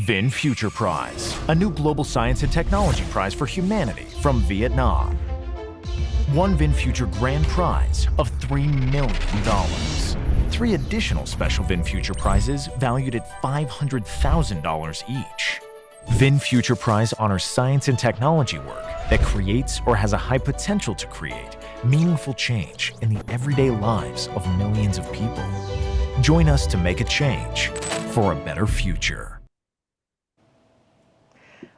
VinFuture Prize, a new global science and technology prize for humanity from Vietnam. One VinFuture Grand Prize of $3 million. 3 additional special VinFuture prizes valued at $500,000 each. VinFuture Prize honors science and technology work that creates or has a high potential to create meaningful change in the everyday lives of millions of people. Join us to make a change for a better future.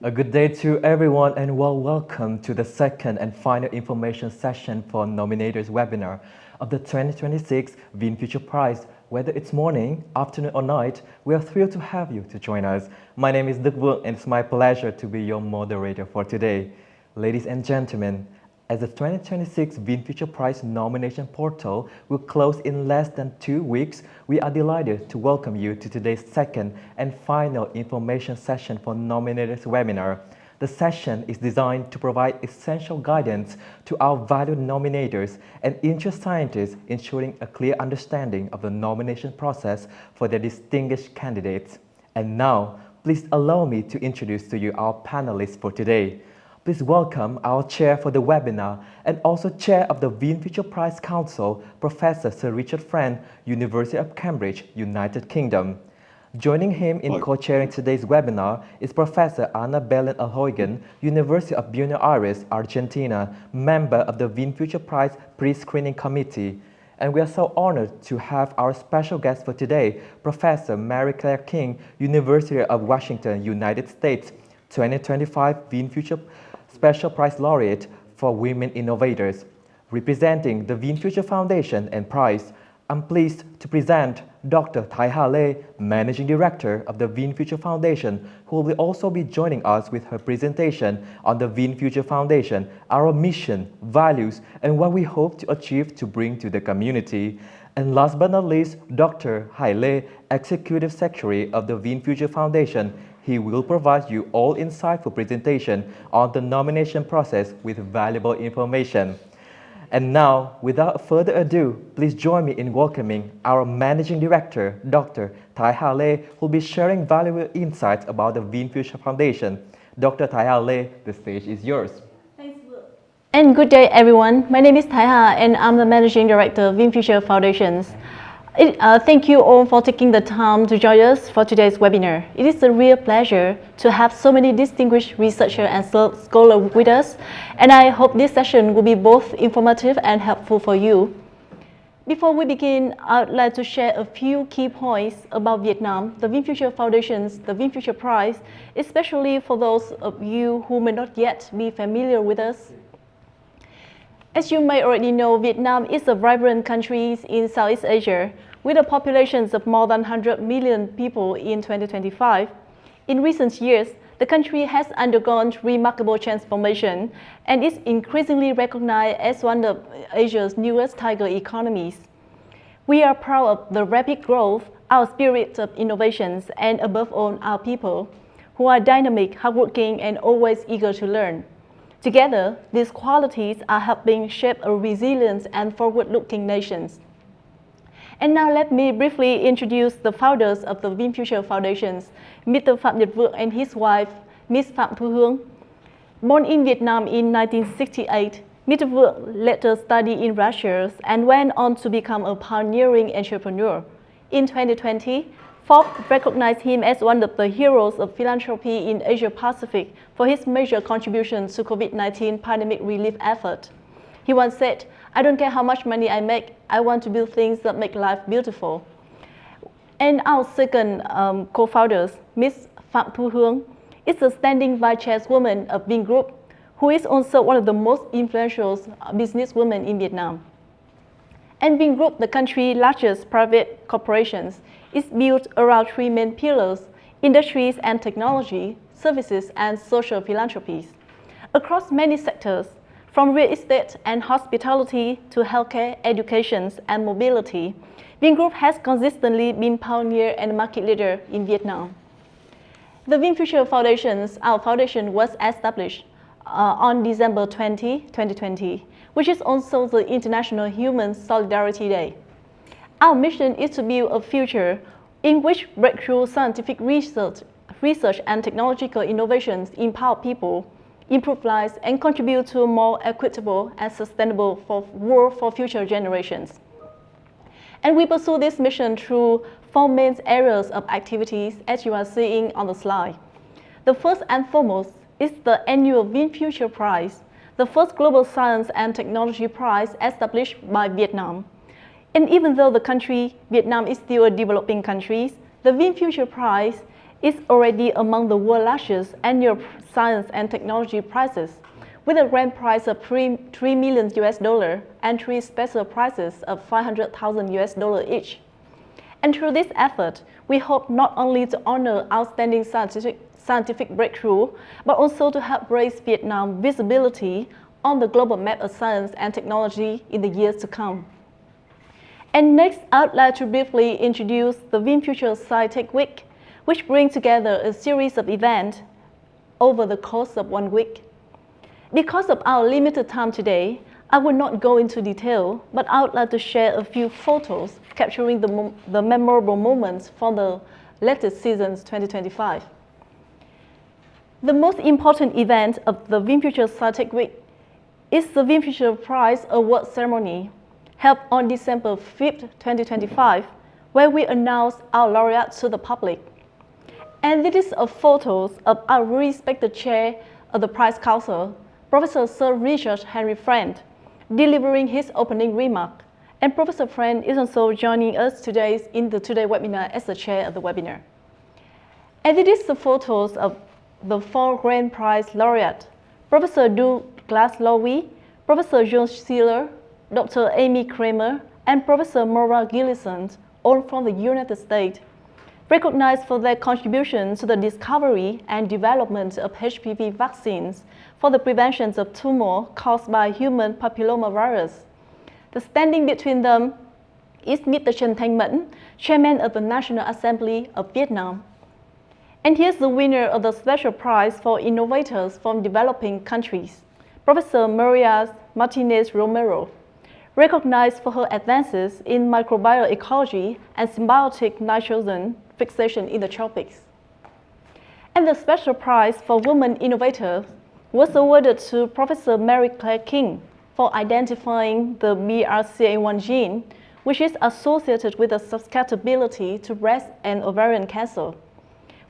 A good day to everyone and welcome to the second and final information session for Nominators webinar of the 2026 VinFuture Prize. Whether it's morning, afternoon or night, we are thrilled to have you to join us. My name is Đức Vượng and it's my pleasure to be your moderator for today. Ladies and gentlemen, as the 2026 VinFuture Prize nomination portal will close in less than 2 weeks, we are delighted to welcome you to today's second and final information session for Nominators webinar. The session is designed to provide essential guidance to our valued nominators and interest scientists, ensuring a clear understanding of the nomination process for their distinguished candidates. And now, please allow me to introduce to you our panelists for today. Please welcome our chair for the webinar and also chair of the VinFuture Prize Council, Professor Sir Richard Friend, University of Cambridge, United Kingdom. Joining him in co-chairing today's webinar is Professor Belén Elgoyhen, University of Buenos Aires, Argentina, member of the VinFuture Prize Pre-Screening Committee. And we are so honored to have our special guest for today, Professor Mary Claire King, University of Washington, United States, 2025 VinFuture Special Prize Laureate for Women Innovators. Representing the VinFuture Foundation and Prize, I'm pleased to present Dr. Thái Hà Lê, Managing Director of the VinFuture Foundation, who will also be joining us with her presentation on the VinFuture Foundation, our mission, values, and what we hope to achieve to bring to the community. And last but not least, Dr. Hải Lê, Executive Secretary of the VinFuture Foundation. He will provide you all insightful presentation on the nomination process with valuable information. And now, without further ado, please join me in welcoming our Managing Director, Dr. Thái Hà Lê, who will be sharing valuable insights about the VinFuture Foundation. Dr. Thái Hà Lê, the stage is yours. Thanks, and good day, everyone. My name is Thái Hà, and I'm the Managing Director of VinFuture Foundations. Thank you all for taking the time to join us for today's webinar. It is a real pleasure to have so many distinguished researchers and scholars with us, and I hope this session will be both informative and helpful for you. Before we begin, I would like to share a few key points about Vietnam, the VinFuture Foundations, the VinFuture Prize, especially for those of you who may not yet be familiar with us. As you may already know, Vietnam is a vibrant country in Southeast Asia, with a population of more than 100 million people in 2025. In recent years, the country has undergone remarkable transformation and is increasingly recognized as one of Asia's newest tiger economies. We are proud of the rapid growth, our spirit of innovations, and above all, our people, who are dynamic, hardworking, and always eager to learn. Together, these qualities are helping shape a resilient and forward-looking nation. And now let me briefly introduce the founders of the VinFuture Foundations, Mr. Phạm Nhật Vượng and his wife, Ms. Phạm Thu Hương. Born in Vietnam in 1968, Mr. Vượng later studied in Russia and went on to become a pioneering entrepreneur. In 2020, Forbes recognized him as one of the heroes of philanthropy in Asia-Pacific for his major contributions to COVID-19 pandemic relief effort. He once said, "I don't care how much money I make, I want to build things that make life beautiful." And our second co-founder, Ms. Phạm Thu Hương, is the standing vice chairwoman of VinGroup, who is also one of the most influential businesswomen in Vietnam. And VinGroup, the country's largest private corporation, is built around 3 main pillars: industries and technology, services, and social philanthropies. Across many sectors, from real estate and hospitality to healthcare, education, and mobility, VinGroup has consistently been pioneer and market leader in Vietnam. The VinFuture Foundations, our foundation, was established on December 20, 2020, which is also the International Human Solidarity Day. Our mission is to build a future in which breakthrough scientific research research and technological innovations empower people, improve lives, and contribute to a more equitable and sustainable world for future generations. And we pursue this mission through 4 main areas of activities, as you are seeing on the slide. The first and foremost is the annual VinFuture Prize, the first global science and technology prize established by Vietnam. And even though the country, Vietnam, is still a developing country, the VinFuture Prize is already among the world's largest annual science and technology prizes, with a grand prize of $3 million and 3 special prizes of $500,000 each. And through this effort, we hope not only to honor outstanding scientific breakthrough, but also to help raise Vietnam's visibility on the global map of science and technology in the years to come. And next, I'd like to briefly introduce the VinFuture SciTech Week, which brings together a series of events over the course of 1 week. Because of our limited time today, I will not go into detail, but I would like to share a few photos capturing the memorable moments from the latest seasons 2025. The most important event of the VinFuture SciTech Week is the VinFuture Prize Award Ceremony, held on December 5, 2025, where we announce our laureates to the public. And this is a photos of our respected chair of the Prize Council, Professor Sir Richard Henry Friend, delivering his opening remark. And Professor Friend is also joining us today in the Today webinar as the chair of the webinar. And it is the photos of the 4 Grand Prize laureates, Professor Douglas Lowy, Professor John Sealer, Dr. Amy Kramer, and Professor Maura Gillison, all from the United States, recognized for their contribution to the discovery and development of HPV vaccines for the prevention of tumor caused by human papillomavirus. The standing between them is Mr. Trần Thanh Mẫn, Chairman of the National Assembly of Vietnam. And here's the winner of the Special Prize for Innovators from Developing Countries, Professor Maria Martinez Romero, recognized for her advances in microbial ecology and symbiotic nitrogen fixation in the tropics. And the Special Prize for Women Innovators was awarded to Professor Mary Claire King for identifying the BRCA1 gene, which is associated with the susceptibility to breast and ovarian cancer.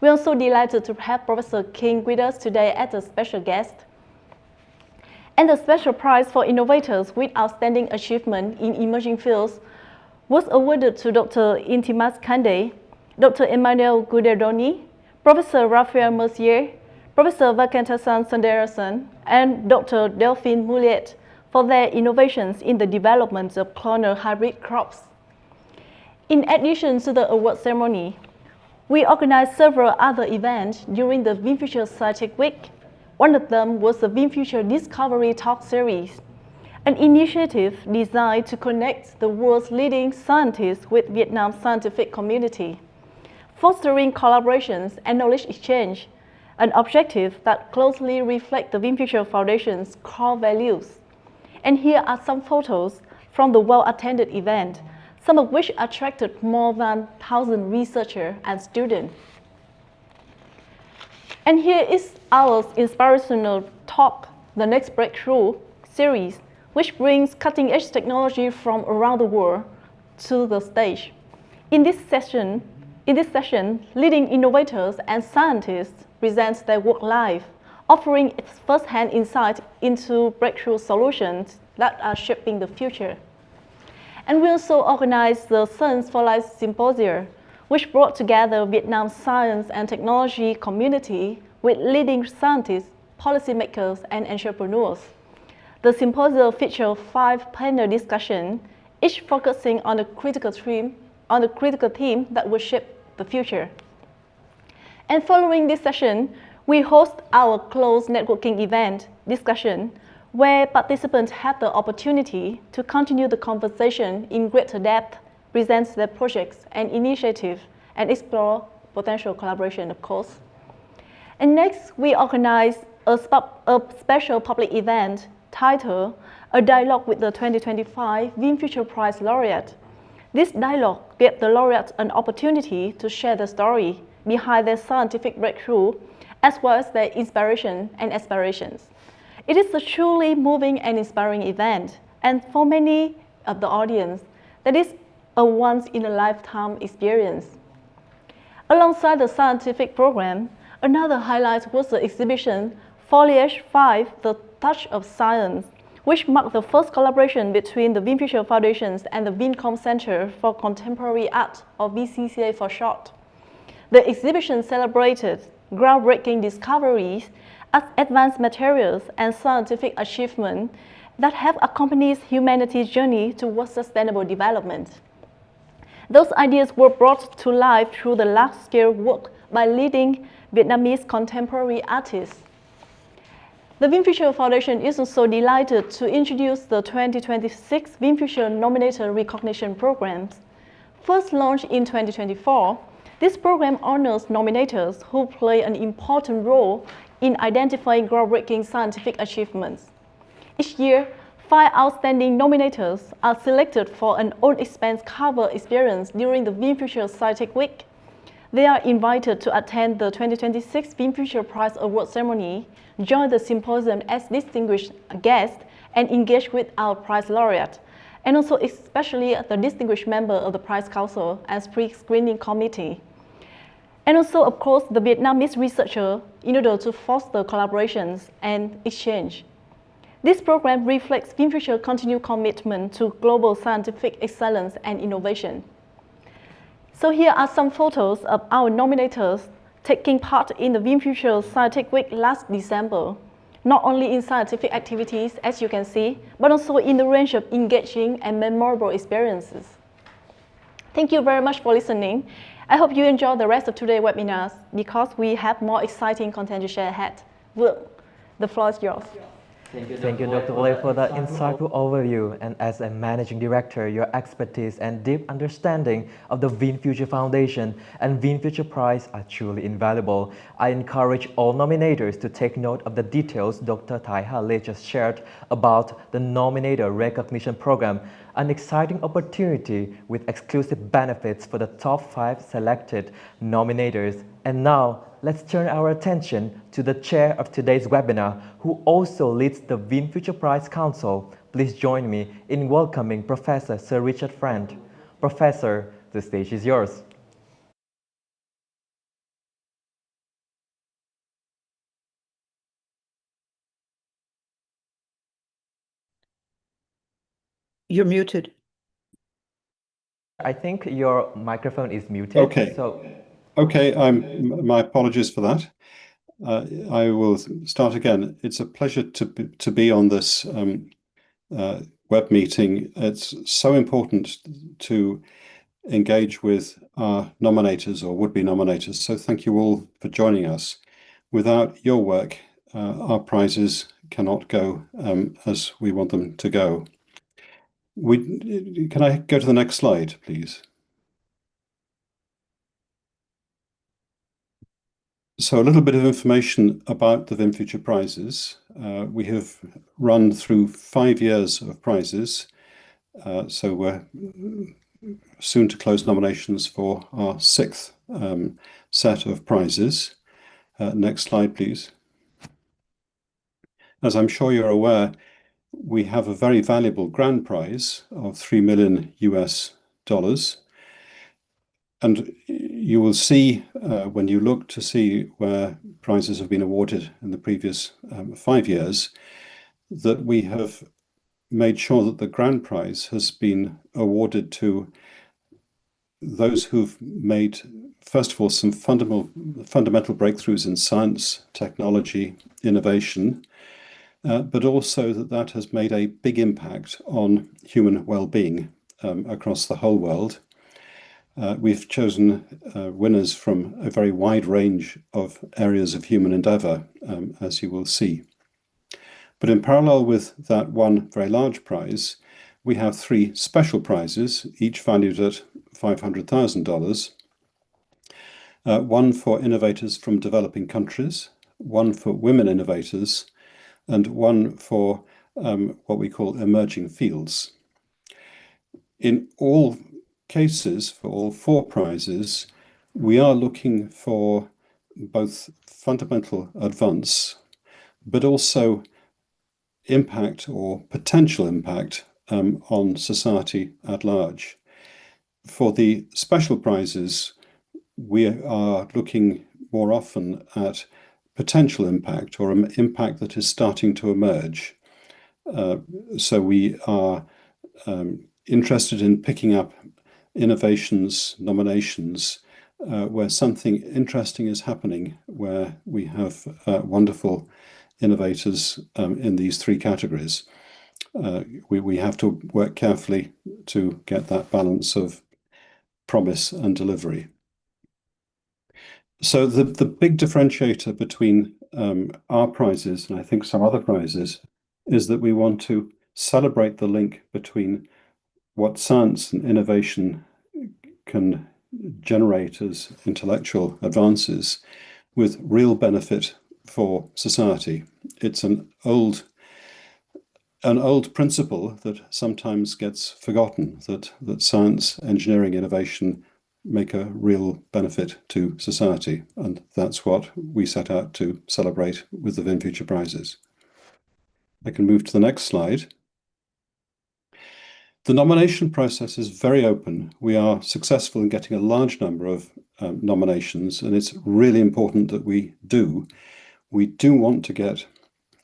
We're also delighted to have Professor King with us today as a special guest. And the Special Prize for Innovators with Outstanding Achievement in Emerging Fields was awarded to Dr. Intimas Kande, Dr. Emmanuel Guiderdoni, Professor Raphael Mercier, Professor Vakantasan Sandarasan, and Dr. Delphine Mouliet for their innovations in the development of clonal hybrid crops. In addition to the award ceremony, we organized several other events during the VinFuture SciTech Week. One of them was the VinFuture Discovery Talk Series, an initiative designed to connect the world's leading scientists with Vietnam's scientific community, fostering collaborations and knowledge exchange, an objective that closely reflects the VinFuture Foundation's core values. And here are some photos from the well-attended event, some of which attracted more than 1,000 researchers and students. And here is our inspirational talk, The Next Breakthrough series, which brings cutting-edge technology from around the world to the stage. In this session, leading innovators and scientists present their work live, offering first-hand insight into breakthrough solutions that are shaping the future. And we also organized the Science for Life Symposium, which brought together Vietnam's science and technology community with leading scientists, policymakers, and entrepreneurs. The symposium featured 5 panel discussions, each focusing on a critical theme that will shape the future. And following this session, we host our closed networking event discussion, where participants have the opportunity to continue the conversation in greater depth, present their projects and initiatives, and explore potential collaboration, of course. And next, we organize a special public event titled A Dialogue with the 2025 VinFuture Prize Laureate. This dialogue gave the laureates an opportunity to share their story, behind their scientific breakthrough, as well as their inspiration and aspirations. It is a truly moving and inspiring event, and for many of the audience, that is a once-in-a-lifetime experience. Alongside the scientific program, another highlight was the exhibition Foliage 5, The Touch of Science, which marked the first collaboration between the VinFuture Foundations and the Vincom Center for Contemporary Art, or VCCA for short. The exhibition celebrated groundbreaking discoveries, advanced materials, and scientific achievements that have accompanied humanity's journey towards sustainable development. Those ideas were brought to life through the large-scale work by leading Vietnamese contemporary artists. The VinFuture Foundation is also delighted to introduce the 2026 VinFuture Nominator Recognition Programs. First launched in 2024, this program honors nominators who play an important role in identifying groundbreaking scientific achievements. Each year, 5 outstanding nominators are selected for an on-expense cover experience during the VinFuture Scientific Week. They are invited to attend the 2026 VinFuture Prize Award ceremony, join the symposium as distinguished guests, and engage with our prize laureate, and also especially the distinguished member of the Prize Council as Pre-Screening Committee. And also, of course, the Vietnamese researcher in order to foster collaborations and exchange. This program reflects VinFuture's continued commitment to global scientific excellence and innovation. So here are some photos of our nominators taking part in the VinFuture Scientific Week last December, not only in scientific activities, as you can see, but also in the range of engaging and memorable experiences. Thank you very much for listening. I hope you enjoy the rest of today's webinars because we have more exciting content to share ahead. The floor is yours. Thank you, Dr. Lei, for that insightful overview. And as a managing director, your expertise and deep understanding of the VinFuture Foundation and VinFuture Prize are truly invaluable. I encourage all nominators to take note of the details Dr. Thái Hà Lê just shared about the Nominator Recognition Program, an exciting opportunity with exclusive benefits for the top 5 selected nominators. And now, let's turn our attention to the chair of today's webinar, who also leads the VinFuture Prize Council. Please join me in welcoming Professor Sir Richard Friend. Professor, the stage is yours. You're muted. I think your microphone is muted. Okay. Okay, my apologies for that. I will start again. It's a pleasure to be on this web meeting. It's so important to engage with our nominators or would-be nominators. So thank you all for joining us. Without your work, our prizes cannot go as we want them to go. Can I go to the next slide, please? So a little bit of information about the VinFuture Prizes. We have run through 5 years of prizes, so we're soon to close nominations for our 6th set of prizes. Next slide, please. As I'm sure you're aware, we have a very valuable grand prize of $3 million US. And you will see when you look to see where prizes have been awarded in the previous 5 years, that we have made sure that the grand prize has been awarded to those who've made, first of all, some fundamental breakthroughs in science, technology, innovation, but also that has made a big impact on human well-being across the whole world. We've chosen winners from a very wide range of areas of human endeavour, as you will see. But in parallel with that one very large prize, we have 3 special prizes, each valued at $500,000. One for innovators from developing countries, one for women innovators, and one for what we call emerging fields. In all cases, for all 4 prizes, we are looking for both fundamental advance, but also impact or potential impact on society at large. For the special prizes, we are looking more often at potential impact or an impact that is starting to emerge. So we are interested in picking up innovations, nominations, where something interesting is happening, where we have wonderful innovators in these three categories. We have to work carefully to get that balance of promise and delivery. So the big differentiator between our prizes and I think some other prizes is that we want to celebrate the link between what science and innovation can generate as intellectual advances with real benefit for society. It's an old principle that sometimes gets forgotten, that science, engineering, innovation make a real benefit to society. And that's what we set out to celebrate with the VinFuture Prizes. I can move to the next slide. The nomination process is very open. We are successful in getting a large number of nominations, and it's really important that we do. We do want to get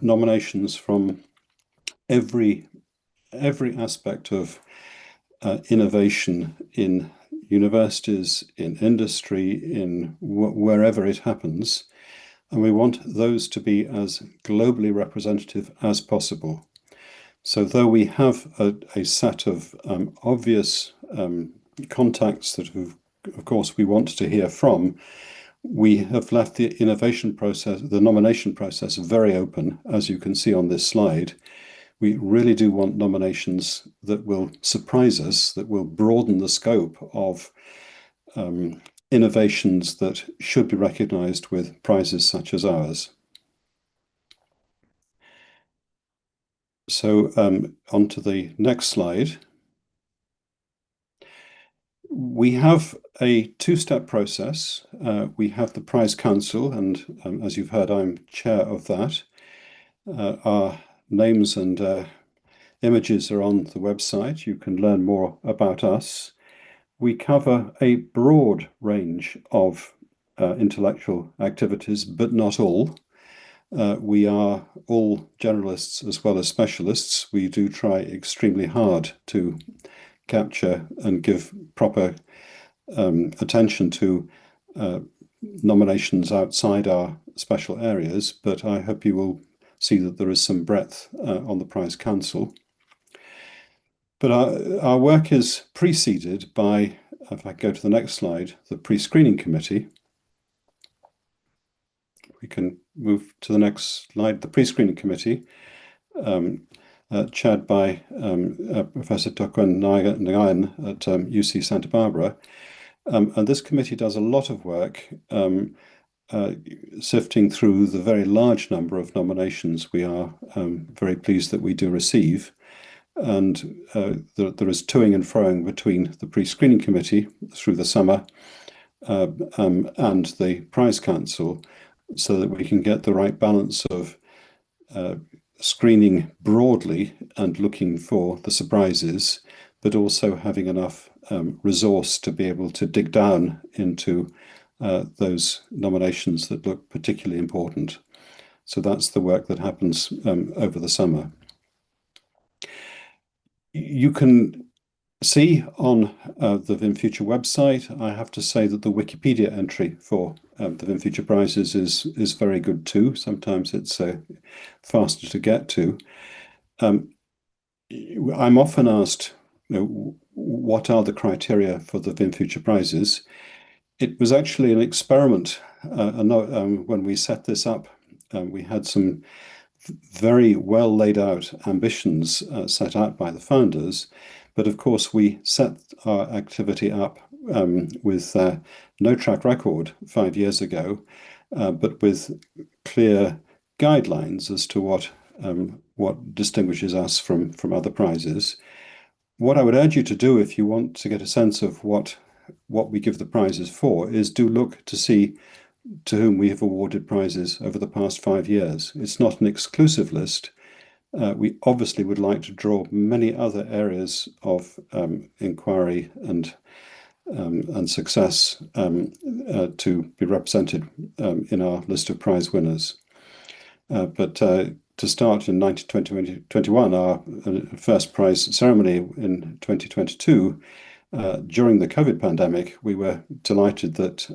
nominations from every aspect of innovation in universities, in industry, in wherever it happens. And we want those to be as globally representative as possible. So though we have a set of obvious contacts that of course we want to hear from, we have left the innovation process, the nomination process, very open, as you can see on this slide. We really do want nominations that will surprise us, that will broaden the scope of innovations that should be recognized with prizes such as ours. So on to the next slide. We have a two-step process. We have the Prize Council, and as you've heard, I'm chair of that. Our names and images are on the website. You can learn more about us. We cover a broad range of intellectual activities, but not all. We are all generalists as well as specialists. We do try extremely hard to capture and give proper attention to nominations outside our special areas, but I hope you will see that there is some breadth on the Prize Council. But our work is preceded by, if I go to the next slide, the Pre-Screening Committee. We can move to the next slide. The Pre-Screening Committee, chaired by Professor Tokwin Nguyen at UC Santa Barbara. And this committee does a lot of work sifting through the very large number of nominations we are very pleased that we do receive. And there is toing and froing between the Pre-Screening Committee through the summer and the Prize Council so that we can get the right balance of screening broadly and looking for the surprises, but also having enough resource to be able to dig down into those nominations that look particularly important. So that's the work that happens over the summer. You can see on the VinFuture website, I have to say that the Wikipedia entry for the VinFuture Prizes is very good too. Sometimes it's faster to get to. I'm often asked, what are the criteria for the VinFuture Prizes? It was actually an experiment. When we set this up, we had some very well laid out ambitions set out by the founders. But of course, we set our activity up with no track record 5 years ago, but with clear guidelines as to what distinguishes us from other prizes. What I would urge you to do if you want to get a sense of what what we give the prizes for is do look to see to whom we have awarded prizes over the past 5 years. It's not an exclusive list. We obviously would like to draw many other areas of inquiry and success to be represented in our list of prize winners. But to start in 2021, our first prize ceremony in 2022, during the COVID pandemic, we were delighted that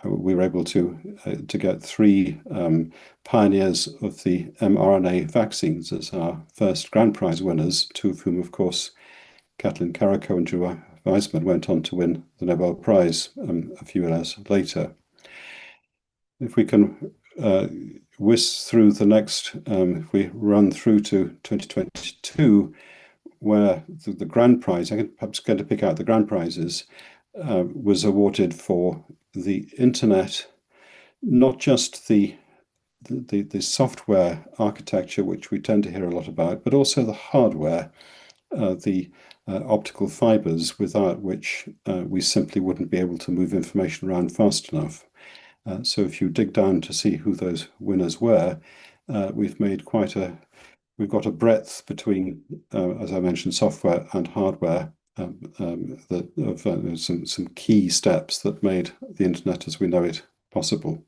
we were able to get 3 pioneers of the mRNA vaccines as our first grand prize winners, 2 of whom, of course, Kathleen Carrico and Drew Weissman, went on to win the Nobel Prize a few years later. If we can whisk through the next, if we run through to 2022, where the grand prize, I'm perhaps going to pick out the grand prizes, was awarded for the internet, not just the software architecture, which we tend to hear a lot about, but also the hardware, the optical fibers, without which we simply wouldn't be able to move information around fast enough. So if you dig down to see who those winners were, we've got a breadth between, as I mentioned, software and hardware, some key steps that made the internet as we know it possible.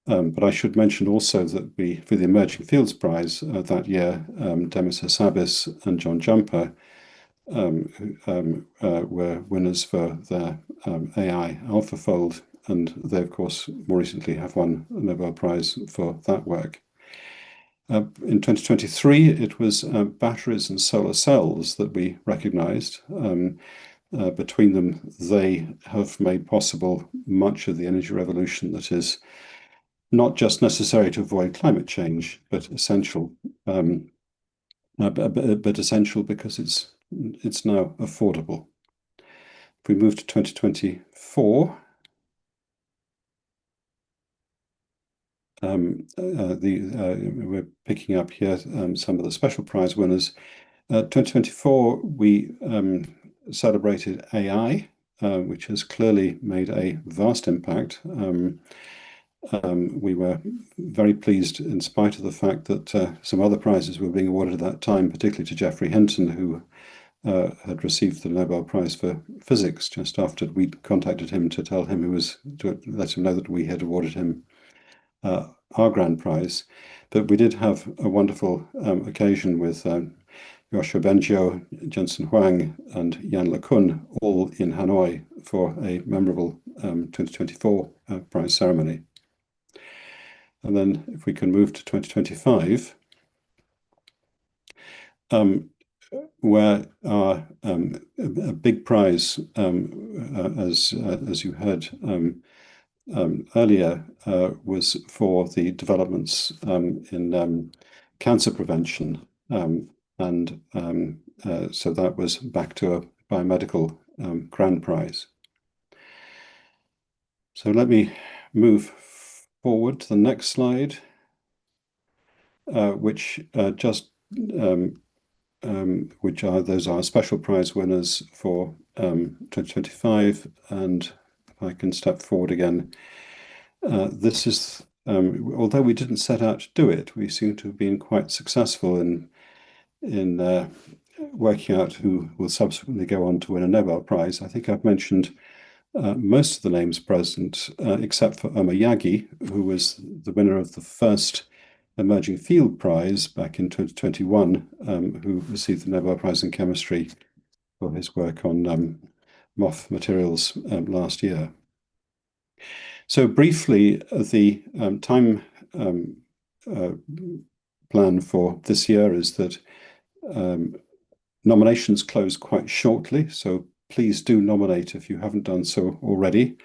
But I should mention also that for the Emerging Fields Prize that year, Demis Hassabis and John Jumper were winners for their AI AlphaFold, and they, of course, more recently have won a Nobel Prize for that work. In 2023, it was batteries and solar cells that we recognized. Between them, they have made possible much of the energy revolution that is not just necessary to avoid climate change, but essential. But essential because it's now affordable. If we move to 2024, we're picking up here some of the special prize winners. 2024, we celebrated AI, which has clearly made a vast impact. We were very pleased, in spite of the fact that some other prizes were being awarded at that time, particularly to Geoffrey Hinton, who had received the Nobel Prize for Physics just after we contacted him to let him know that we had awarded him our grand prize. But we did have a wonderful occasion with Yoshua Bengio, Jensen Huang, and Yan LeCun, all in Hanoi for a memorable 2024 prize ceremony. And then if we can move to 2025, where our a big prize, as you heard earlier, was for the developments in cancer prevention, and so that was back to a biomedical grand prize. So let me move forward to the next slide, which those are special prize winners for 2025, and if I can step forward again, this is although we didn't set out to do it, we seem to have been quite successful in working out who will subsequently go on to win a Nobel Prize. I think I've mentioned most of the names present, except for Omar Yagi, who was the winner of the first Emerging Field Prize back in 2021, who received the Nobel Prize in Chemistry for his work on MOF materials last year. So briefly, the time plan for this year is that nominations close quite shortly, so please do nominate if you haven't done so already.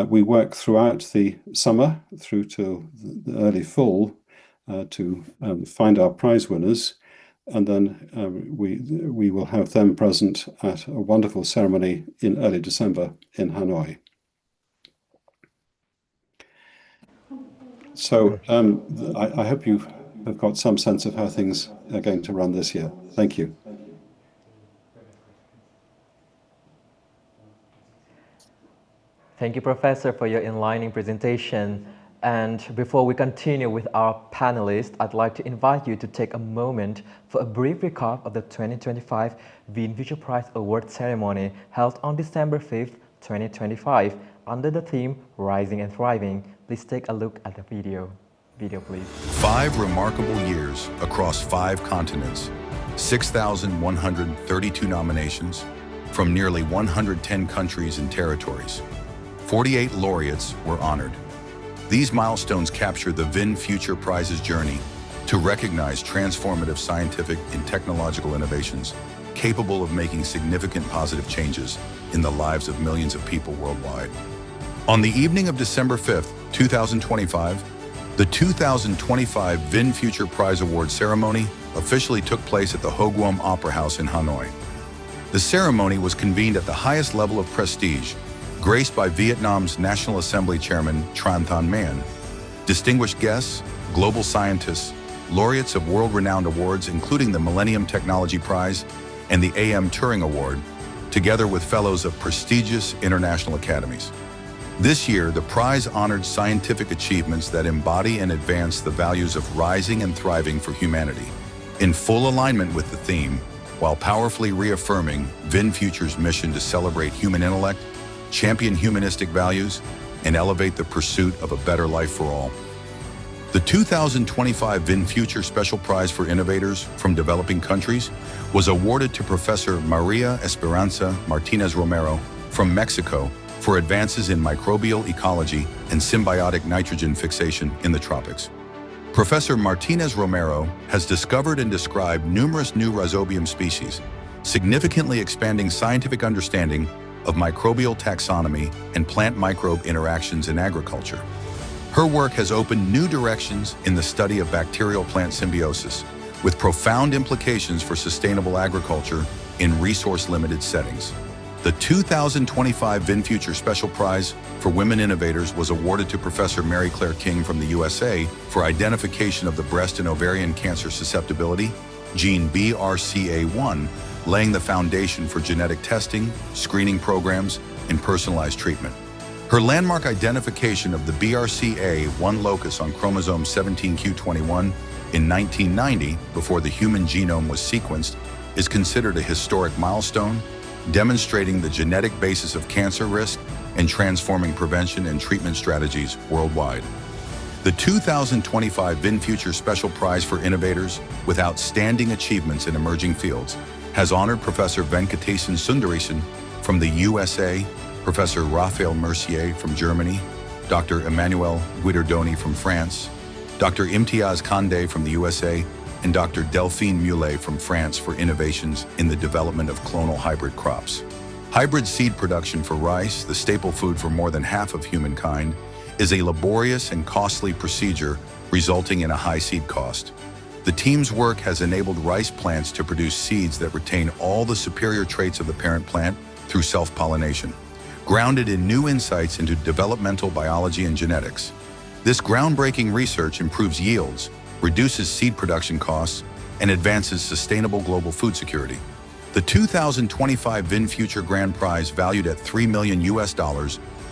We work throughout the summer through to the early fall to find our prize winners, and then we will have them present at a wonderful ceremony in early December in Hanoi. So I hope you have got some sense of how things are going to run this year. Thank you. Thank you, Professor, for your enlightening presentation. And before we continue with our panelists, I'd like to invite you to take a moment for a brief recap of the 2025 VinFuture Prize Award ceremony held on December 5th, 2025, under the theme Rising and Thriving. Please take a look at the video. Video, please. 5 remarkable years across 5 continents, 6,132 nominations from nearly 110 countries and territories. 48 laureates were honored. These milestones capture the VinFuture Prize's journey to recognize transformative scientific and technological innovations capable of making significant positive changes in the lives of millions of people worldwide. On the evening of December 5th, 2025, the 2025 VinFuture Prize Award ceremony officially took place at the Ho Guam Opera House in Hanoi. The ceremony was convened at the highest level of prestige, graced by Vietnam's National Assembly Chairman Tran Thanh Man. Distinguished guests, global scientists, laureates of world-renowned awards including the Millennium Technology Prize and the AM Turing Award, together with fellows of prestigious international academies. This year, the prize honored scientific achievements that embody and advance the values of rising and thriving for humanity, in full alignment with the theme, while powerfully reaffirming VinFuture's mission to celebrate human intellect, champion humanistic values, and elevate the pursuit of a better life for all. The 2025 VinFuture Special Prize for Innovators from Developing Countries was awarded to Professor Maria Esperanza Martinez Romero from Mexico for advances in microbial ecology and symbiotic nitrogen fixation in the tropics. Professor Martinez Romero has discovered and described numerous new rhizobium species, significantly expanding scientific understanding of microbial taxonomy and plant-microbe interactions in agriculture. Her work has opened new directions in the study of bacterial-plant symbiosis, with profound implications for sustainable agriculture in resource-limited settings. The 2025 VinFuture Special Prize for Women Innovators was awarded to Professor Mary Claire King from the USA for identification of the breast and ovarian cancer susceptibility, gene BRCA1, laying the foundation for genetic testing, screening programs, and personalized treatment. Her landmark identification of the BRCA1 locus on chromosome 17q21 in 1990, before the human genome was sequenced, is considered a historic milestone, demonstrating the genetic basis of cancer risk and transforming prevention and treatment strategies worldwide. The 2025 VinFuture Special Prize for Innovators with Outstanding Achievements in Emerging Fields has honored Professor Venkatesan Sundaresan from the USA, Professor Raphael Mercier from Germany, Dr. Emmanuel Guidardoni from France, Dr. Imtiaz Kande from the USA, and Dr. Delphine Mulet from France for innovations in the development of clonal hybrid crops. Hybrid seed production for rice, the staple food for more than half of humankind, is a laborious and costly procedure resulting in a high seed cost. The team's work has enabled rice plants to produce seeds that retain all the superior traits of the parent plant through self-pollination, grounded in new insights into developmental biology and genetics. This groundbreaking research improves yields, reduces seed production costs, and advances sustainable global food security. The 2025 VinFuture Grand Prize, valued at $3 million,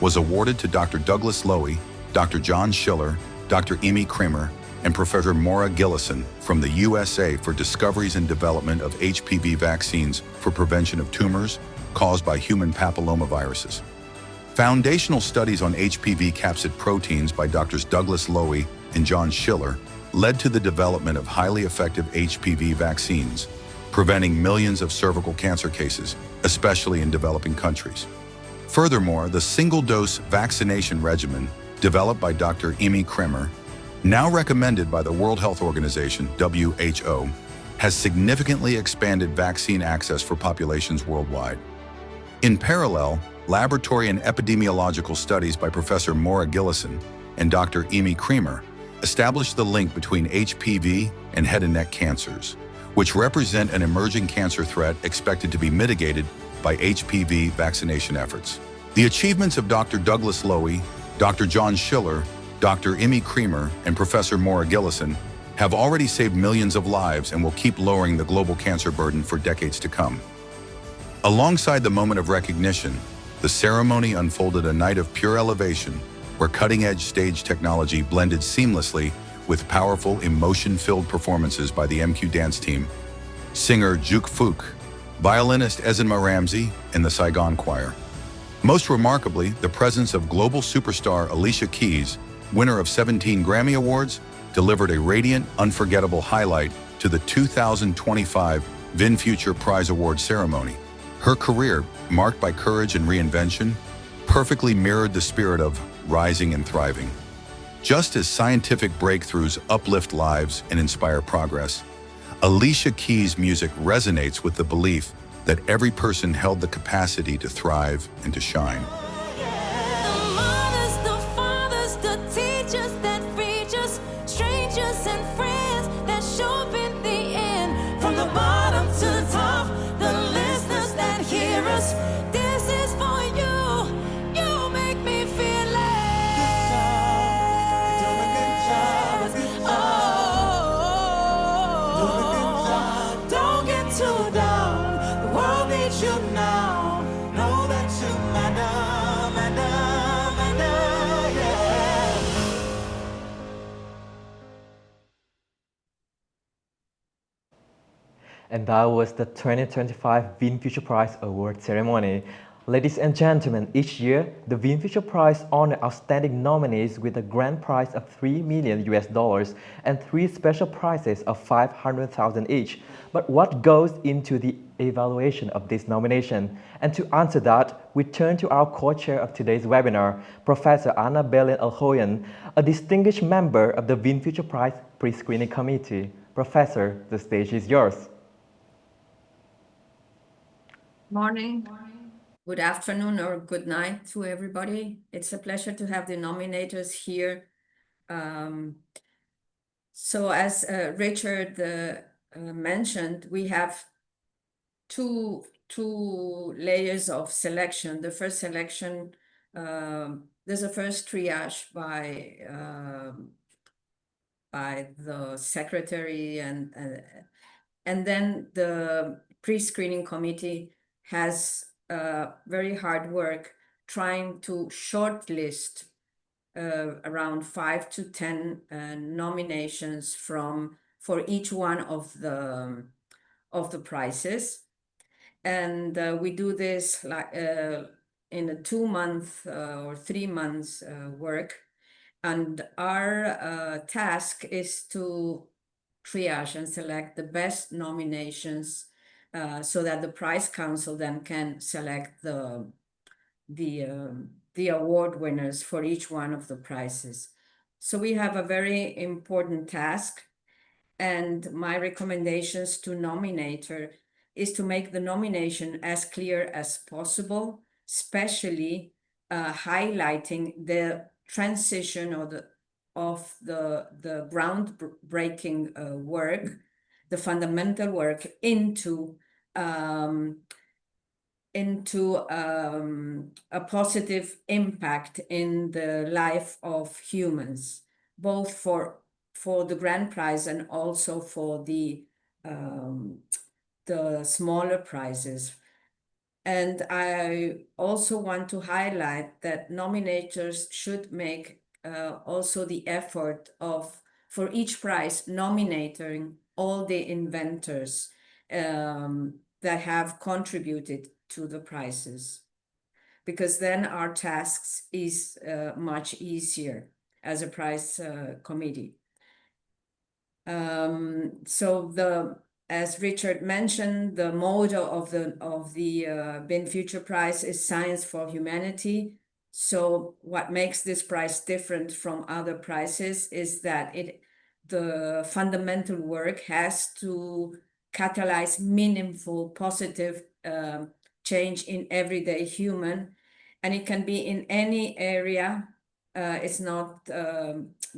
was awarded to Dr. Douglas Lowy, Dr. John Schiller, Dr. Amy Kramer, and Professor Maura Gillison from the USA for discoveries and development of HPV vaccines for prevention of tumors caused by human papillomaviruses. Foundational studies on HPV capsid proteins by Drs. Douglas Lowy and John Schiller led to the development of highly effective HPV vaccines, preventing millions of cervical cancer cases, especially in developing countries. Furthermore, the single-dose vaccination regimen developed by Dr. Amy Kramer, now recommended by the World Health Organization, WHO, has significantly expanded vaccine access for populations worldwide. In parallel, laboratory and epidemiological studies by Professor Maura Gillison and Dr. Amy Kramer established the link between HPV and head and neck cancers, which represent an emerging cancer threat expected to be mitigated by HPV vaccination efforts. The achievements of Dr. Douglas Lowy, Dr. John Schiller, Dr. Amy Kramer, and Professor Maura Gillison have already saved millions of lives and will keep lowering the global cancer burden for decades to come. Alongside the moment of recognition, The ceremony unfolded a night of pure elevation, where cutting-edge stage technology blended seamlessly with powerful, emotion-filled performances by the MQ dance team, singer Juk Fook, violinist Ezenma Ramsey, and the Saigon Choir. Most remarkably, the presence of global superstar Alicia Keys, winner of 17 Grammy Awards, delivered a radiant, unforgettable highlight to the 2025 VinFuture Prize Award ceremony. Her career, marked by courage and reinvention, perfectly mirrored the spirit of rising and thriving. Just as scientific breakthroughs uplift lives and inspire progress, Alicia Keys' music resonates with the belief that every person held the capacity to thrive and to shine. And that was the 2025 VinFuture Prize Award ceremony. Ladies and gentlemen, each year, the VinFuture Prize honors outstanding nominees with a grand prize of $3 million and 3 special prizes of $500,000 each. But what goes into the evaluation of this nomination? And to answer that, we turn to our co-chair of today's webinar, Professor Belén Elgoyhen, a distinguished member of the VinFuture Prize Pre-Screening Committee. Professor, the stage is yours. Morning, good afternoon, or good night to everybody. It's a pleasure to have the nominators here. So as Richard mentioned, we have two layers of selection. The first selection, there's a first triage by the secretary, and then the pre-screening committee has very hard work trying to shortlist around 5 to 10 nominations for each one of the prizes, and we do this like in a 2-month or 3 months work, and our task is to triage and select the best nominations so that the Prize Council then can select the award winners for each one of the prizes. So we have a very important task, and my recommendations to nominator is to make the nomination as clear as possible, especially highlighting the transition of the groundbreaking work, the fundamental work into a positive impact in the life of humans, both for the grand prize and also for the smaller prizes. And I also want to highlight that nominators should make also the effort of, for each prize, nominating all the inventors that have contributed to the prizes, because then our tasks is much easier as a prize committee. So as Richard mentioned, the motto of the VinFuture Prize is Science for Humanity. So what makes this prize different from other prizes is that the fundamental work has to catalyze meaningful, positive change in everyday human, and it can be in any area. It's not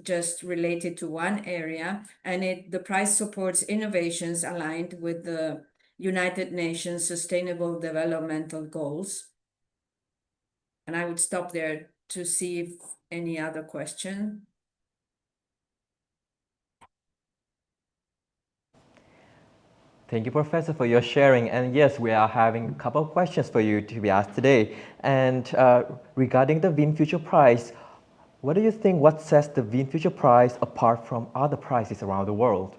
just related to one area, and the prize supports innovations aligned with the United Nations Sustainable Developmental Goals. And I would stop there to see if any other question. Thank you, Professor, for your sharing. And yes, we are having a couple of questions for you to be asked today. And regarding the VinFuture Prize, what do you think what sets the VinFuture Prize apart from other prizes around the world?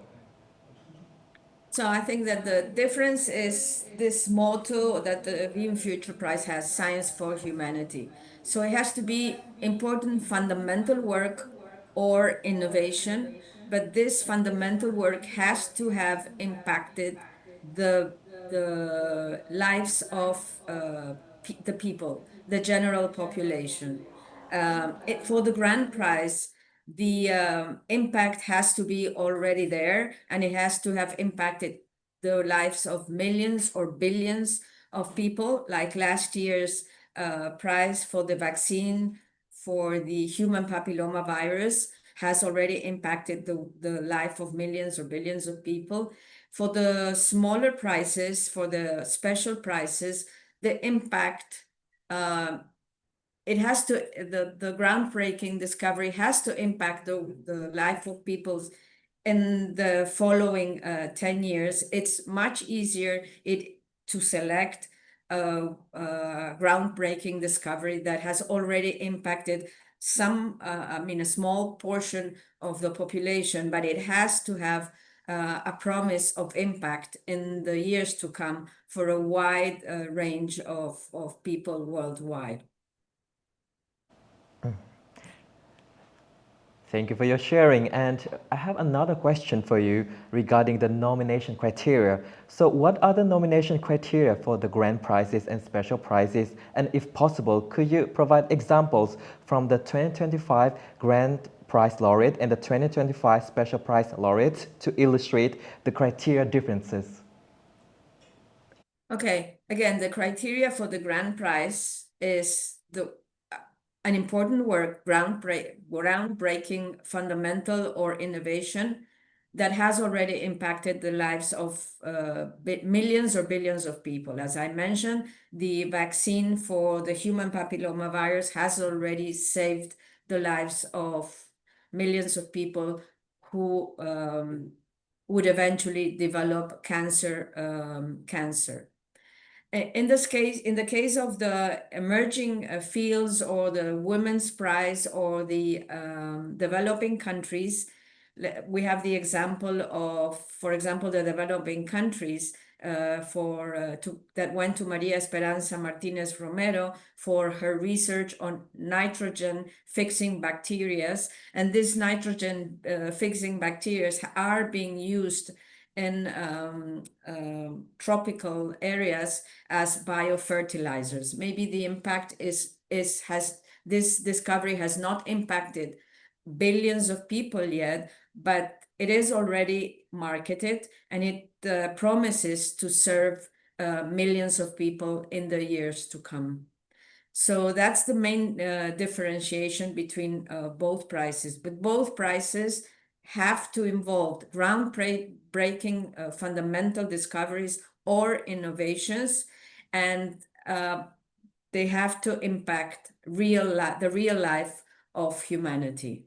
So I think that the difference is this motto that the VinFuture Prize has, science for humanity. So it has to be important fundamental work or innovation, but this fundamental work has to have impacted the the lives of the people, the general population. For the grand prize, the impact has to be already there, and it has to have impacted the lives of millions or billions of people, like last year's prize for the vaccine for the human papilloma virus has already impacted the life of millions or billions of people. For the smaller prizes, for the special prizes, the impact it has to the groundbreaking discovery has to impact the life of people in the following 10 years. It's much easier to select a groundbreaking discovery that has already impacted a small portion of the population, but it has to have a promise of impact in the years to come for a wide range of people worldwide. Thank you for your sharing. And I have another question for you regarding the nomination criteria. So what are the nomination criteria for the grand prizes and special prizes? And if possible, could you provide examples from the 2025 Grand Prize Laureate and the 2025 Special Prize Laureate to illustrate the criteria differences? Okay, again, the criteria for the grand prize is an important work, groundbreaking, fundamental, or innovation that has already impacted the lives of millions or billions of people. As I mentioned, the vaccine for the human papilloma virus has already saved the lives of millions of people who would eventually develop cancer. In the case of the emerging fields or the Women's Prize or the developing countries, we have the example of, for example, the developing countries that went to Maria Esperanza Martinez Romero for her research on nitrogen fixing bacteria. And these nitrogen fixing bacteria are being used in tropical areas as biofertilizers. Maybe the impact this discovery has not impacted billions of people yet, but it is already marketed, and it promises to serve millions of people in the years to come. So that's the main differentiation between both prizes. But both prizes have to involve groundbreaking fundamental discoveries or innovations, and they have to impact the real life of humanity.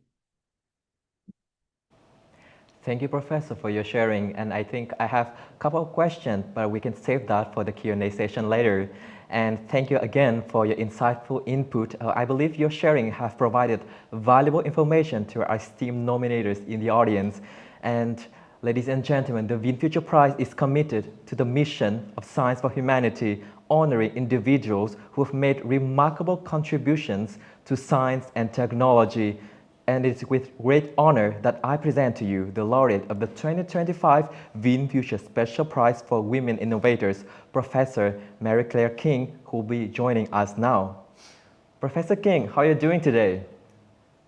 Thank you, Professor, for your sharing. And I think I have a couple of questions, but we can save that for the Q&A session later. And thank you again for your insightful input. I believe your sharing has provided valuable information to our esteemed nominators in the audience. And ladies and gentlemen, the VinFuture Prize is committed to the mission of science for humanity, honoring individuals who have made remarkable contributions to science and technology. And it's with great honor that I present to you the laureate of the 2025 VinFuture Special Prize for Women Innovators, Professor Mary Claire King, who will be joining us now. Professor King, how are you doing today?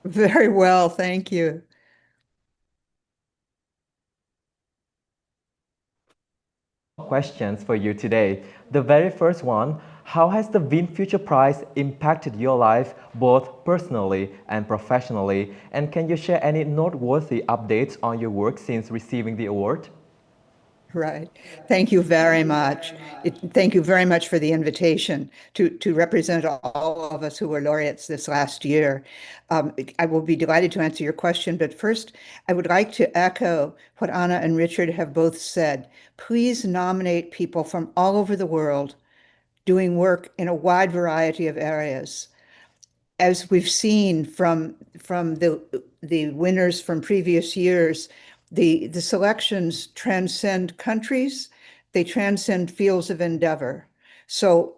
Very well, thank you. Questions for you today. The very first one, how has the VinFuture Prize impacted your life both personally and professionally? And can you share any noteworthy updates on your work since receiving the award? Right. Thank you very much. Thank you very much for the invitation to represent all of us who were laureates this last year. I will be delighted to answer your question, but first, I would like to echo what Anna and Richard have both said. Please nominate people from all over the world doing work in a wide variety of areas. As we've seen from the winners from previous years, the selections transcend countries, they transcend fields of endeavor. So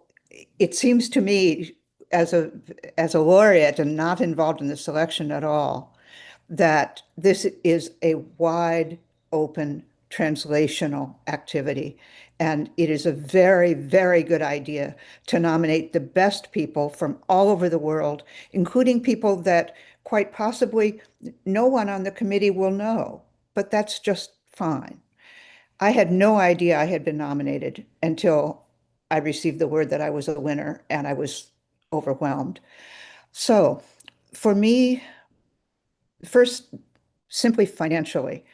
it seems to me, as a laureate and not involved in the selection at all, that this is a wide open translational activity. And it is a very, very good idea to nominate the best people from all over the world, including people that quite possibly no one on the committee will know, but that's just fine. I had no idea I had been nominated until I received the word that I was a winner, and I was overwhelmed. So for me, first, simply financially,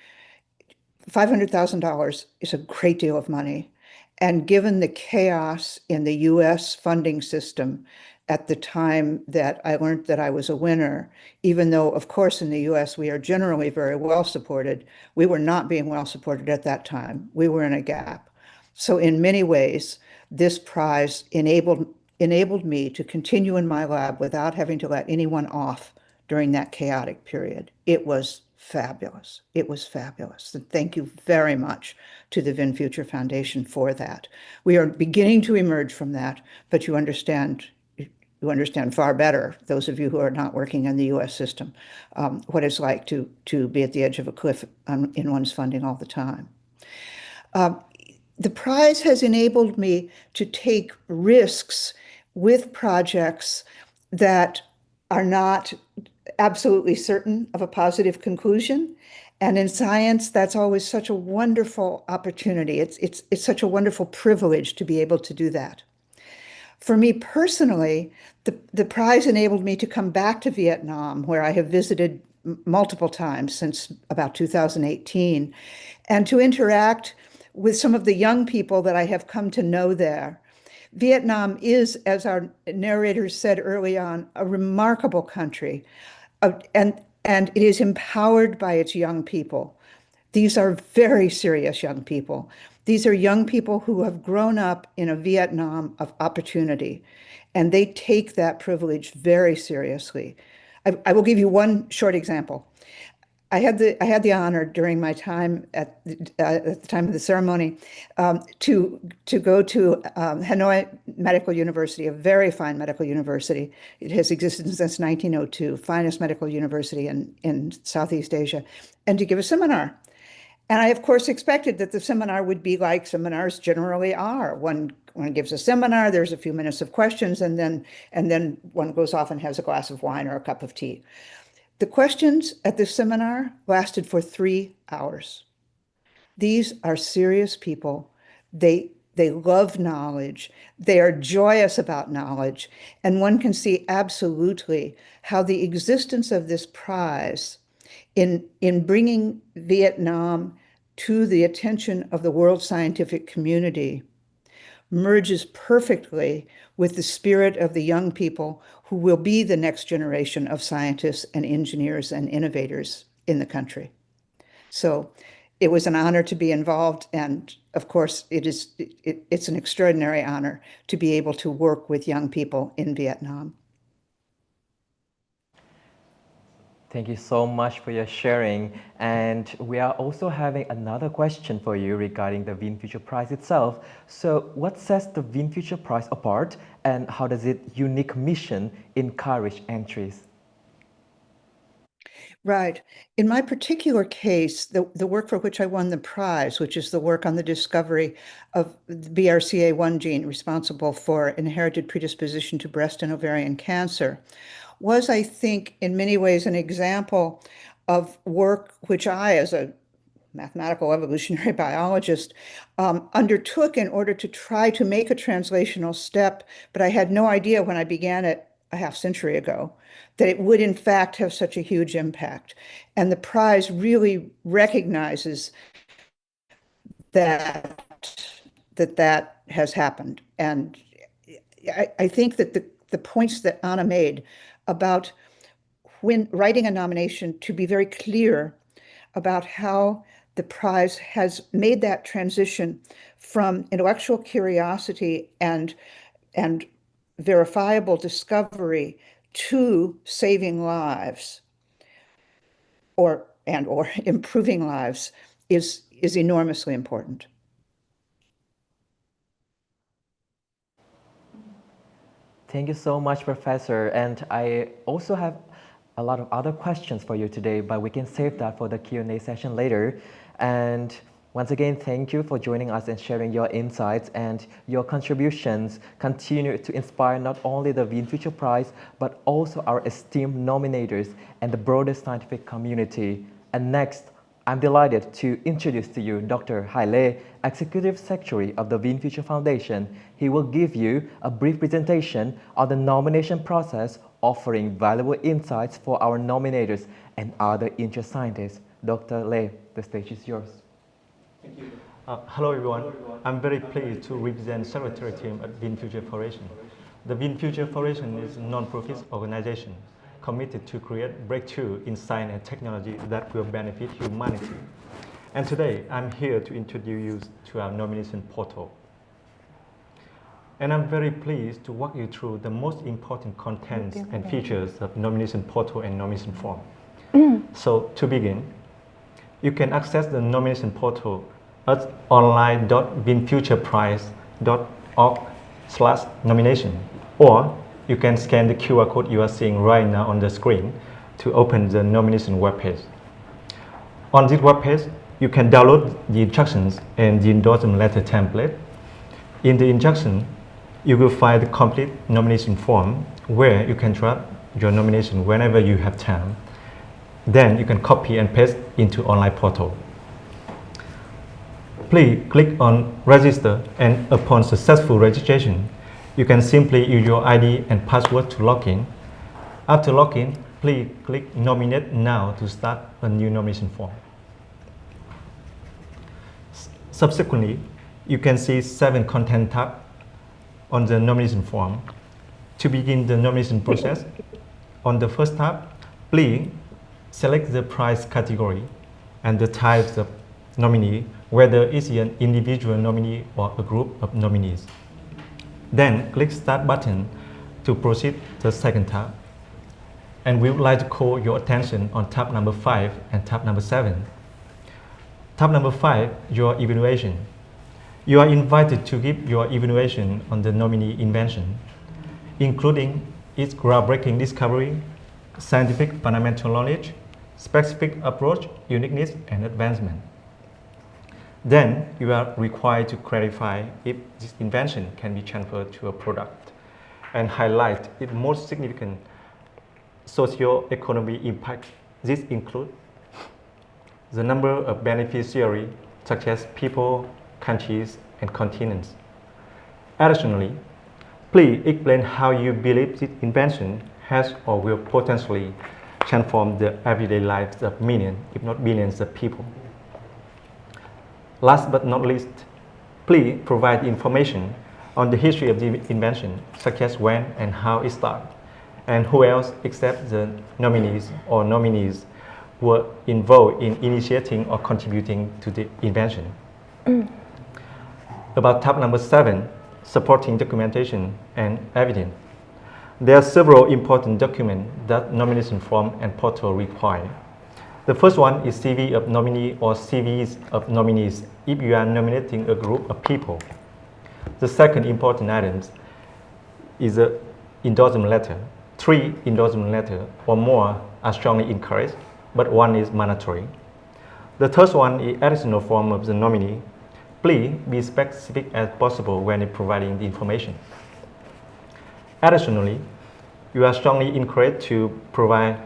$500,000 is a great deal of money. And given the chaos in the US funding system at the time that I learned that I was a winner, even though, of course, in the US we are generally very well supported, we were not being well supported at that time. We were in a gap. So in many ways, this prize enabled me to continue in my lab without having to let anyone off during that chaotic period. It was fabulous. It was fabulous. And thank you very much to the VinFuture Foundation for that. We are beginning to emerge from that, but you understand far better, those of you who are not working in the US system, what it's like to be at the edge of a cliff in one's funding all the time. The prize has enabled me to take risks with projects that are not absolutely certain of a positive conclusion. And in science, that's always such a wonderful opportunity. It's such a wonderful privilege to be able to do that. For me personally, the prize enabled me to come back to Vietnam, where I have visited multiple times since about 2018, and to interact with some of the young people that I have come to know there. Vietnam is, as our narrators said early on, a remarkable country, and it is empowered by its young people. These are very serious young people. These are young people who have grown up in a Vietnam of opportunity, and they take that privilege very seriously. I will give you one short example. I had the honor during my time at the time of the ceremony to go to Hanoi Medical University, a very fine medical university. It has existed since 1902, finest medical university in Southeast Asia, and to give a seminar. And I, of course, expected that the seminar would be like seminars generally are. One gives a seminar, there's a few minutes of questions, and then one goes off and has a glass of wine or a cup of tea. The questions at this seminar lasted for 3 hours. These are serious people. They love knowledge. They are joyous about knowledge. And one can see absolutely how the existence of this prize in bringing Vietnam to the attention of the world scientific community merges perfectly with the spirit of the young people who will be the next generation of scientists and engineers and innovators in the country. So it was an honor to be involved, and of course it's an extraordinary honor to be able to work with young people in Vietnam. Thank you so much for your sharing. And we are also having another question for you regarding the VinFuture Prize itself. So what sets the VinFuture Prize apart, and how does its unique mission encourage entries? Right. In my particular case, the work for which I won the prize, which is the work on the discovery of the BRCA1 gene responsible for inherited predisposition to breast and ovarian cancer, was, I think, in many ways an example of work which I, as a mathematical evolutionary biologist, undertook in order to try to make a translational step, but I had no idea when I began it a half century ago that it would in fact have such a huge impact. And the prize really recognizes that has happened. And I think that the points that Anna made about when writing a nomination, to be very clear about how the prize has made that transition from intellectual curiosity and verifiable discovery to saving lives or improving lives is enormously important. Thank you so much, Professor. And I also have a lot of other questions for you today, but we can save that for the Q&A session later. And once again, thank you for joining us and sharing your insights, and your contributions continue to inspire not only the VinFuture Prize, but also our esteemed nominators and the broader scientific community. And next, I'm delighted to introduce to you Dr. Haile, Executive Secretary of the VinFuture Foundation. He will give you a brief presentation on the nomination process, offering valuable insights for our nominators and other interest scientists. Dr. Le, the stage is yours. Thank you. Hello everyone. I'm very pleased to represent the Secretary team at VinFuture Foundation. The VinFuture Foundation is a non-profit organization committed to create breakthrough in science and technology that will benefit humanity. And today, I'm here to introduce you to our nomination portal. And I'm very pleased to walk you through the most important contents and features of nomination portal and nomination form. So to begin, you can access the nomination portal at online.vinfutureprize.org/nomination, or you can scan the QR code you are seeing right now on the screen to open the nomination webpage. On this webpage, you can download the instructions and the endorsement letter template. In the instruction, you will find the complete nomination form where you can draft your nomination whenever you have time. Then you can copy and paste into online portal. Please click on register, and upon successful registration, you can simply use your ID and password to log in. After login, please click Nominate Now to start a new nomination form. Subsequently, you can see 7 content tabs on the nomination form. To begin the nomination process, on the first tab, please select the prize category and the types of nominee, whether it's an individual nominee or a group of nominees. Then click Start button to proceed to the second tab. And we would like to call your attention on tab number 5 and tab number 7. Tab number 5, your evaluation. You are invited to give your evaluation on the nominee invention, including its groundbreaking discovery, scientific fundamental knowledge, specific approach, uniqueness, and advancement. Then you are required to clarify if this invention can be transferred to a product and highlight its most significant socio-economic impact. This includes the number of beneficiaries, such as people, countries, and continents. Additionally, please explain how you believe this invention has or will potentially transform the everyday lives of millions, if not billions of people. Last but not least, please provide information on the history of the invention, such as when and how it started, and who else except the nominees or nominees were involved in initiating or contributing to the invention. About tab number 7, supporting documentation and evidence. There are several important documents that nomination form and portal require. The first one is CV of nominee or CVs of nominees if you are nominating a group of people. The second important item is an endorsement letter. 3 endorsement letters or more are strongly encouraged, but 1 is mandatory. The third one is additional form of the nominee. Please be specific as possible when providing the information. Additionally, you are strongly encouraged to provide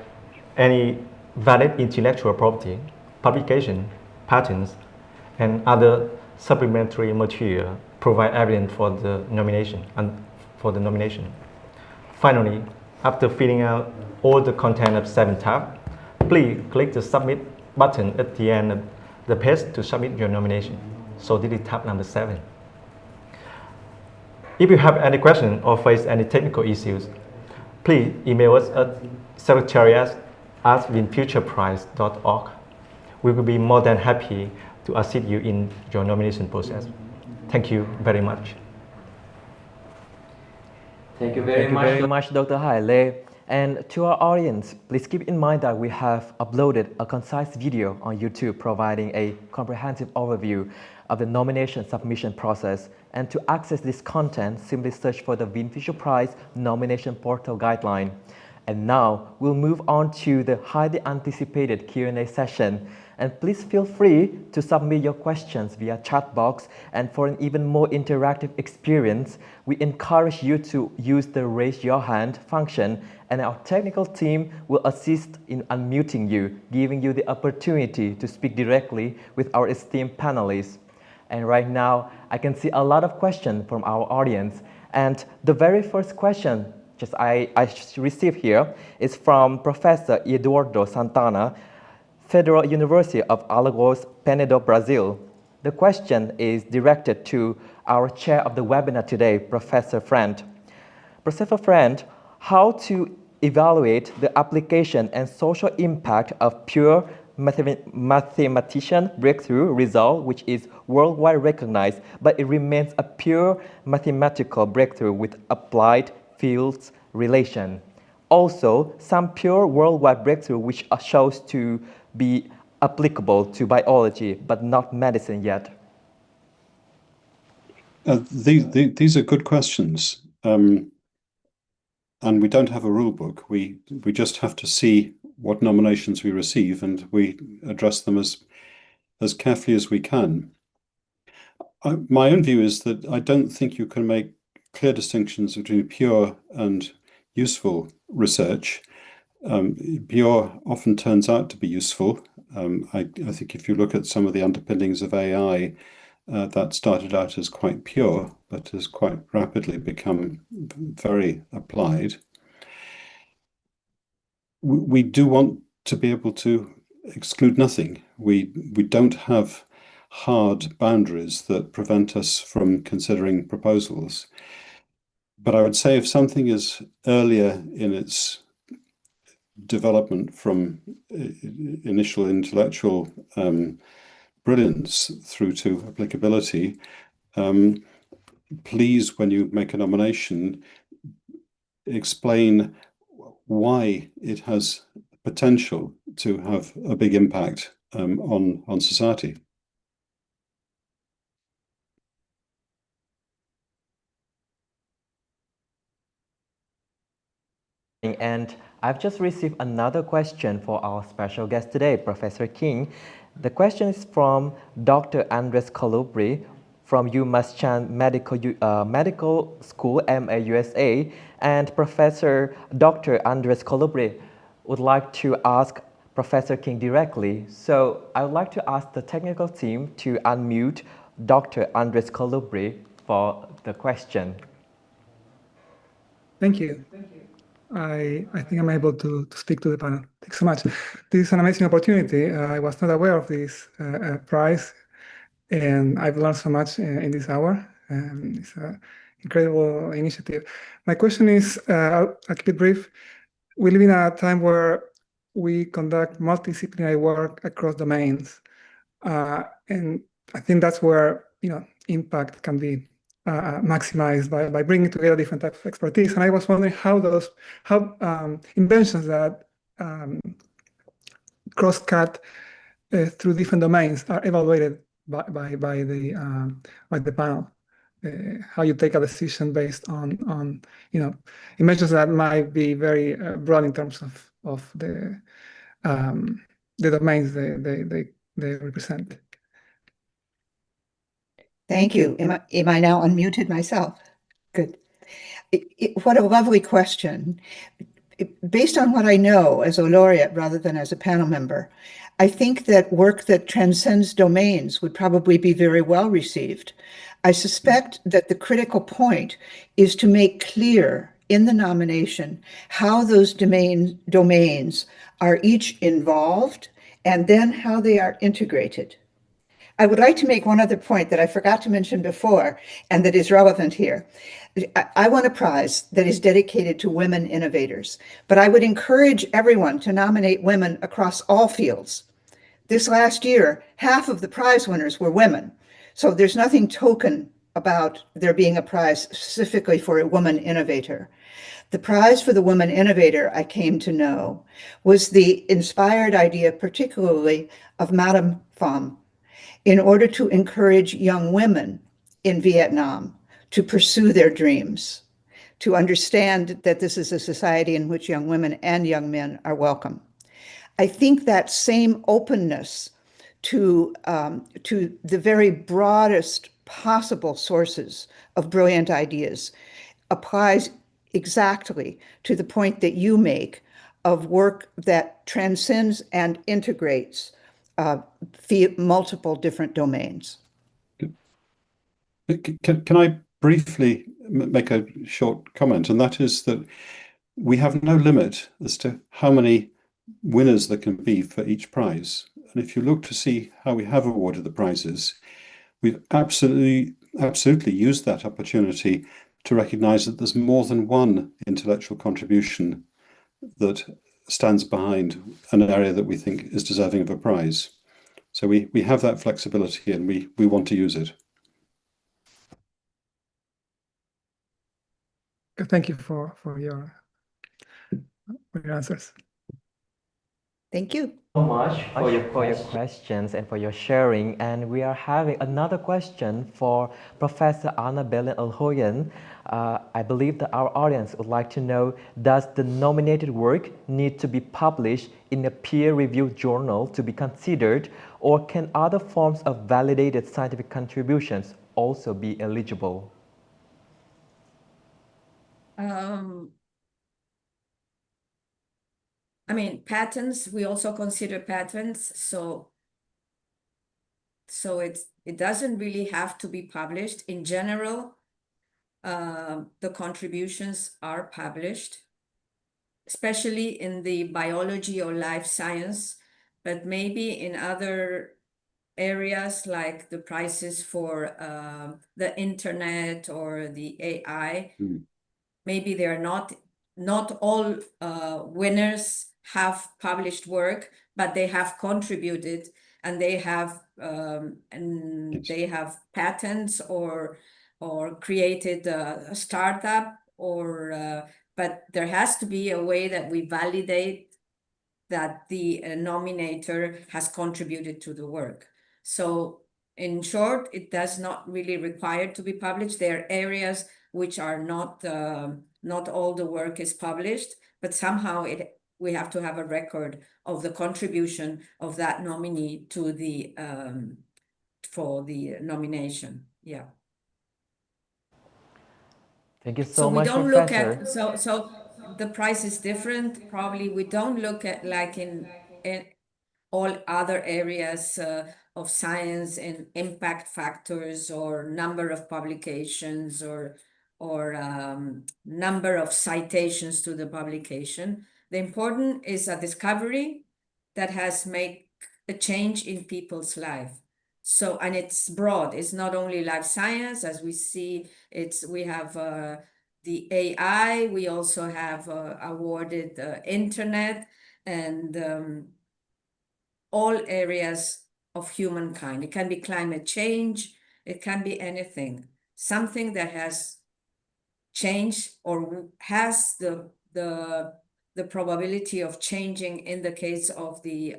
any valid intellectual property, publication, patents, and other supplementary material provide evidence for the nomination Finally, after filling out all the content of 7 tabs, please click the Submit button at the end of the page to submit your nomination. So this is tab number 7. If you have any question or face any technical issues, please email us at secretariat@vinfutureprize.org. We will be more than happy to assist you in your nomination process. Thank you very much. Thank you very much, Dr. Haile. And to our audience, please keep in mind that we have uploaded a concise video on YouTube providing a comprehensive overview of the nomination submission process. And to access this content, simply search for the VinFuture Prize Nomination Portal Guideline. And now we'll move on to the highly anticipated Q&A session. And please feel free to submit your questions via chat box. And for an even more interactive experience, we encourage you to use the raise your hand function, and our technical team will assist in unmuting you, giving you the opportunity to speak directly with our esteemed panelists. And right now, I can see a lot of questions from our audience. And the very first question I received here is from Professor Eduardo Santana, Federal University of Alagoas, Penedo, Brazil. The question is directed to our chair of the webinar today, Professor Friend. Professor Friend, how to evaluate the application and social impact of pure mathematician breakthrough result, which is worldwide recognized, but it remains a pure mathematical breakthrough with applied fields relation. Also, some pure worldwide breakthrough which shows to be applicable to biology, but not medicine yet. These are good questions. And we don't have a rule book. We just have to see what nominations we receive, and we address them as carefully as we can. My own view is that I don't think you can make clear distinctions between pure and useful research. Pure often turns out to be useful. I think if you look at some of the underpinnings of AI, that started out as quite pure, but has quite rapidly become very applied. We do want to be able to exclude nothing. We don't have hard boundaries that prevent us from considering proposals. But I would say if something is earlier in its development from initial intellectual brilliance through to applicability, please, when you make a nomination, explain why it has potential to have a big impact on society. And I've just received another question for our special guest today, Professor King. The question is from Dr. Andres Colubri from UMass Chan Medical School, MA, USA. And Professor Dr. Andres Colubri would like to ask Professor King directly. So I would like to ask the technical team to unmute Dr. Andres Colubri for the question. Thank you. I think I'm able to speak to the panel. Thanks so much. This is an amazing opportunity. I was not aware of this prize, and I've learned so much in this hour. It's an incredible initiative. My question is, I'll keep it brief. We live in a time where we conduct multidisciplinary work across domains, and I think that's where impact can be maximized by bringing together different types of expertise. And I was wondering how inventions that cross-cut through different domains are evaluated by the panel. How you take a decision based on inventions that might be very broad in terms of the domains they represent. Thank you. Am I now unmuted myself? Good. What a lovely question. Based on what I know as a laureate rather than as a panel member, I think that work that transcends domains would probably be very well received. I suspect that the critical point is to make clear in the nomination how those domains are each involved and then how they are integrated. I would like to make one other point that I forgot to mention before and that is relevant here. I won a prize that is dedicated to women innovators, but I would encourage everyone to nominate women across all fields. This last year, half of the prize winners were women. So there's nothing token about there being a prize specifically for a woman innovator. The prize for the woman innovator, I came to know, was the inspired idea, particularly of Madame Pham, in order to encourage young women in Vietnam to pursue their dreams, to understand that this is a society in which young women and young men are welcome. I think that same openness to the very broadest possible sources of brilliant ideas applies exactly to the point that you make of work that transcends and integrates multiple different domains. Can I briefly make a short comment? And that is that we have no limit as to how many winners there can be for each prize. And if you look to see how we have awarded the prizes, we've absolutely used that opportunity to recognize that there's more than one intellectual contribution that stands behind an area that we think is deserving of a prize. So we have that flexibility and we want to use it. Thank you for your answers. Thank you so much for your questions and for your sharing. And we are having another question for Professor Anna Belén Elgoyhen. I believe that our audience would like to know, does the nominated work need to be published in a peer-reviewed journal to be considered, or can other forms of validated scientific contributions also be eligible? I mean, patents, we also consider patents, so it doesn't really have to be published. In general, the contributions are published, especially in the biology or life science, but maybe in other areas like the prizes for the internet or the AI. Maybe they're not all winners have published work, but they have contributed and they have patents or created a startup but there has to be a way that we validate that the nominator has contributed to the work. So in short, it does not really require to be published. There are areas which are not all the work is published, but somehow we have to have a record of the contribution of that nominee to the for the nomination. Yeah. Thank you so much, we don't Professor. look at so the price is different. Probably we don't look at like in all other areas of science and impact factors or number of publications or number of citations to the publication. The important is a discovery that has made a change in people's life. So, and it's broad. It's not only life science, as we see. We have the AI. We also have awarded the internet and all areas of humankind. It can be climate change. It can be anything. Something that has changed or has the probability of changing, in the case of the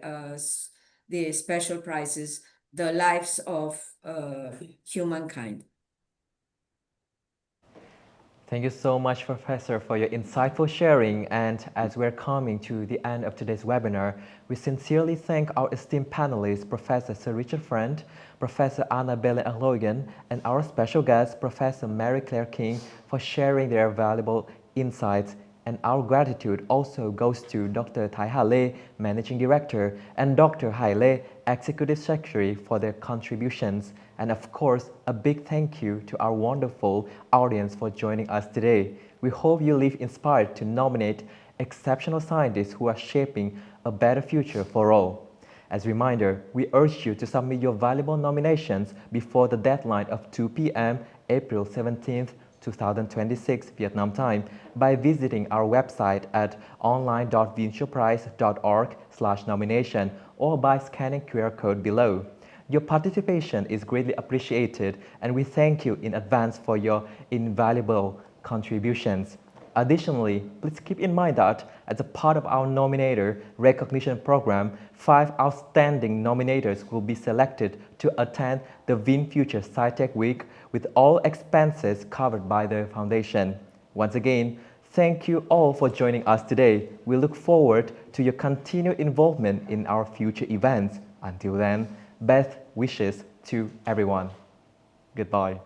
special prizes, the lives of humankind. Thank you so much, Professor, for your insightful sharing. And as we're coming to the end of today's webinar, we sincerely thank our esteemed panelists, Professor Sir Richard Friend, Professor Anna Belén Elgoyhen, and our special guest, Professor Mary Claire King, for sharing their valuable insights. And our gratitude also goes to Dr. Thái Hà Lê, Managing Director, and Dr. Hải Lê, Executive Secretary, for their contributions. And of course, a big thank you to our wonderful audience for joining us today. We hope you leave inspired to nominate exceptional scientists who are shaping a better future for all. As a reminder, we urge you to submit your valuable nominations before the deadline of 2 p.m. April 17th, 2026 Vietnam time by visiting our website at online.vinfutureprize.org/nomination or by scanning QR code below. Your participation is greatly appreciated, and we thank you in advance for your invaluable contributions. Additionally, please keep in mind that as a part of our Nominator Recognition Program, 5 outstanding nominators will be selected to attend the VinFuture SciTech Week with all expenses covered by the Foundation. Once again, thank you all for joining us today. We look forward to your continued involvement in our future events. Until then, best wishes to everyone. Goodbye.